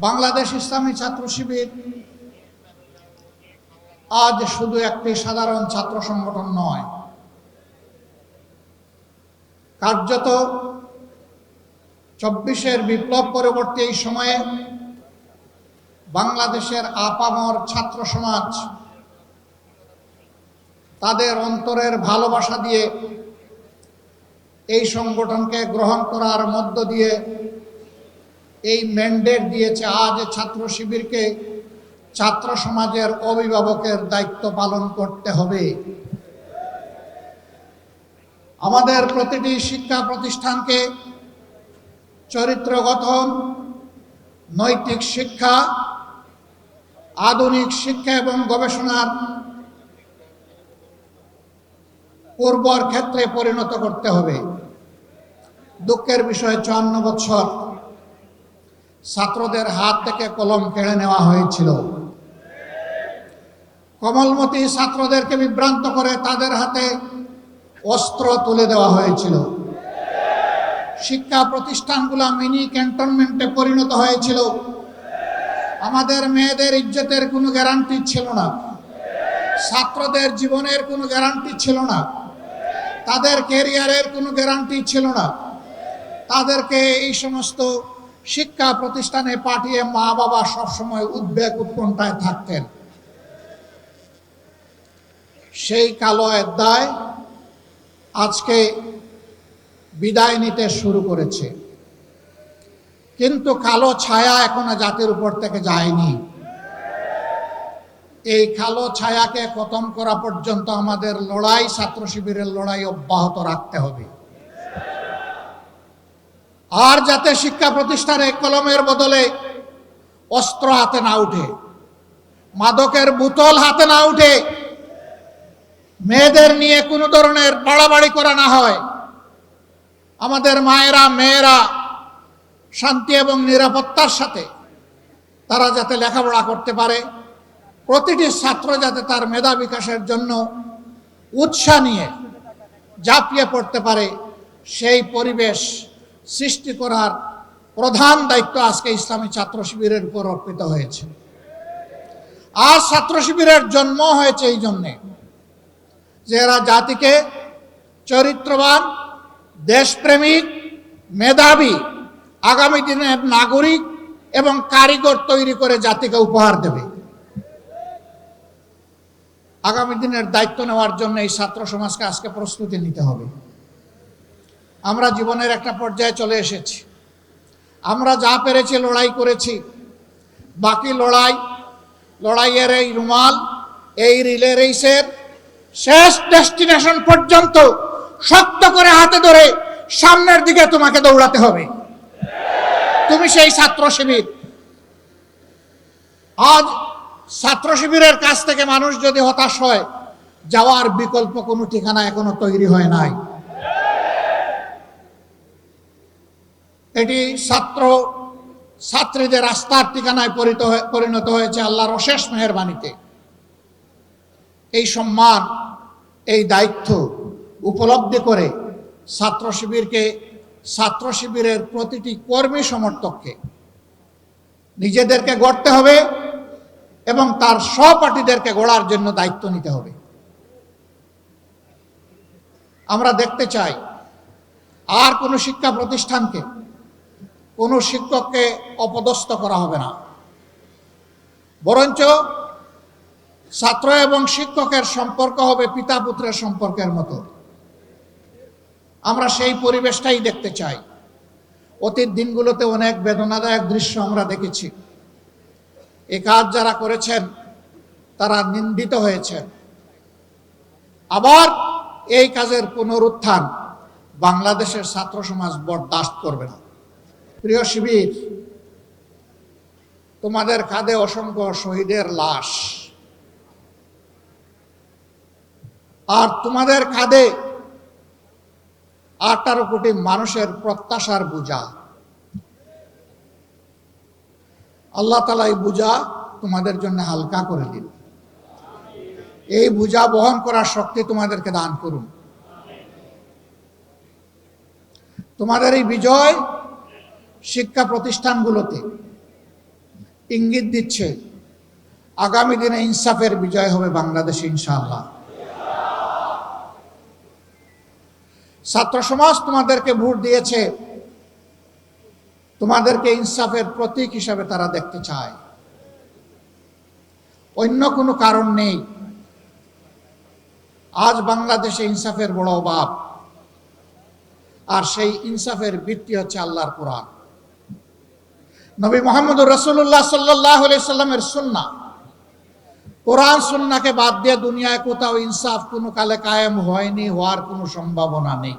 বাংলাদেশ ইসলামী ছাত্র শিবির আজ শুধু একটি সাধারণ ছাত্র সংগঠন নয়, কার্যত ২৪-এর বিপ্লব পরবর্তী এই সময়ে বাংলাদেশের আপামর ছাত্র সমাজ তাদের অন্তরের ভালোবাসা দিয়ে এই সংগঠনকে গ্রহণ করার মধ্য দিয়ে এই ম্যান্ডেট দিয়েছে আজ ছাত্র শিবিরকে ছাত্র সমাজের অভিভাবকের দায়িত্ব পালন করতে হবে। আমাদের প্রতিটি শিক্ষা প্রতিষ্ঠানকে চরিত্র গঠন, নৈতিক শিক্ষা, আধুনিক শিক্ষা এবং গবেষণার উর্বর ক্ষেত্রে পরিণত করতে হবে। দুঃখের বিষয় ৫৪ বছর ছাত্রদের হাত থেকে কলম কেড়ে নেওয়া হয়েছিল। কোমলমতি ছাত্রদেরকে বিভ্রান্ত করে তাদের হাতে অস্ত্র তুলে দেওয়া হয়েছিল। শিক্ষা প্রতিষ্ঠানগুলো মিনি ক্যান্টনমেন্টে পরিণত হয়েছিল। আমাদের মেয়েদের ইজ্জতের কোনো গ্যারান্টি ছিল না, ছাত্রদের জীবনের কোনো গ্যারান্টি ছিল না, তাদের ক্যারিয়ারের কোনো গ্যারান্টি ছিল না। তাদেরকে এই সমস্ত শিক্ষা প্রতিষ্ঠানে পাঠিয়ে মা বাবা সবসময় উদ্বেগ উৎকণ্ঠায় থাকতেন। সেই কালো অধ্যায় আজকে বিদায় নিতে শুরু করেছে, কিন্তু কালো ছায়া এখনো জাতির উপর থেকে যায়নি। এই কালো ছায়াকে খতম করা পর্যন্ত আমাদের লড়াই, ছাত্র শিবিরের লড়াই অব্যাহত রাখতে হবে। আর যাতে শিক্ষা প্রতিষ্ঠানে কলমের বদলে অস্ত্র হাতে না উঠে, মাদকের বোতল হাতে না উঠে, মেয়েদের নিয়ে কোনো ধরনের বাড়াবাড়ি করা না হয়, আমাদের মায়েরা মেয়েরা শান্তি এবং নিরাপত্তার সাথে তারা যাতে লেখাপড়া করতে পারে, প্রতিটি ছাত্র যাতে তার মেধা বিকাশের জন্য উৎসাহ নিয়ে ঝাঁপিয়ে পড়তে পারে, সেই পরিবেশ সৃষ্টি করার প্রধান দায়িত্ব আজকে ইসলামী ছাত্র শিবিরের উপর অর্পিত হয়েছে। আর ছাত্র শিবিরের জন্ম হয়েছে এই জন্যে যে এরা জাতিকে চরিত্রবান, দেশপ্রেমিক, মেধাবী, আগামী দিনের নাগরিক এবং কারিগর তৈরি করে জাতিকে উপহার দেবে। আগামী দিনের দায়িত্ব নেওয়ার জন্য এই ছাত্র সমাজকে আজকে প্রস্তুতি নিতে হবে। আমরা জীবনের একটা পর্যায়ে চলে এসেছি, আমরা যা পেরেছি লড়াই করেছি, বাকি লড়াইয়ের এই রুমাল, এই রিলে রেসের শেষ ডেস্টিনেশন পর্যন্ত শক্ত করে হাতে ধরে সামনের দিকে তোমাকে দৌড়াতে হবে। তুমি সেই ছাত্র শিবির। আজ ছাত্র শিবিরের কাছ থেকে মানুষ যদি হতাশ হয়, যাওয়ার বিকল্প কোনো ঠিকানা এখনো তৈরি হয় নাই। এটি ছাত্রীদের রাস্তার ঠিকানায় পরিণত হয়েছে আল্লাহর অশেষ মেহেরবানিতে। এই সম্মান, এই দায়িত্ব উপলব্ধি করে ছাত্র শিবিরের প্রতিটি কর্মী সমর্থককে নিজেদেরকে গড়তে হবে এবং তার সহপাঠীদেরকে গড়ার জন্য দায়িত্ব নিতে হবে। আমরা দেখতে চাই আর কোনো শিক্ষা প্রতিষ্ঠানকে, কোনো শিক্ষককে অপদস্থ করা হবে না, বরঞ্চ ছাত্র এবং শিক্ষকের সম্পর্ক হবে পিতা পুত্রের সম্পর্কের মতো। আমরা সেই পরিবেশটাই দেখতে চাই। অতীত দিনগুলোতে অনেক বেদনাদায়ক দৃশ্য আমরা দেখেছি। এই কাজ যারা করেছেন তারা নিন্দিত হয়েছেন। আবার এই কাজের পুনরুত্থান বাংলাদেশের ছাত্র সমাজ বরদাস্ত করবে না। প্রিয় শিবির, তোমাদের কাঁধে অসংখ্য শহীদের লাশ, আর তোমাদের কাঁধে 18 কোটি মানুষের প্রত্যাশার বোঝা। আল্লাহ তাআলা এই বোঝা তোমাদের জন্য হালকা করে দিন। এই বোঝা বহন করার শক্তি তোমাদেরকে দান করুন। তোমাদের এই বিজয় শিক্ষা প্রতিষ্ঠানগুলোতে ইঙ্গিত দিচ্ছে আগামী দিনে ইনসাফের বিজয় হবে বাংলাদেশে ইনশাআল্লাহ। ছাত্র সমাজ তোমাদেরকে ভোট দিয়েছে, তোমাদেরকে ইনসাফের প্রতীক হিসাবে তারা দেখতে চায়, অন্য কোনো কারণ নেই। আজ বাংলাদেশে ইনসাফের বড় অভাব, আর সেই ইনসাফের ভিত্তি হচ্ছে আল্লাহর কোরআন, নবী মুহাম্মদুর রাসূলুল্লাহ সাল্লাল্লাহু আলাইহি সাল্লামের সুন্নাহ। কোরআন সুন্নাহকে বাদ দিয়ে দুনিয়ায় কোথাও ইনসাফ কোনো কালে কায়েম হয়নি, হওয়ার কোনো সম্ভাবনা নেই।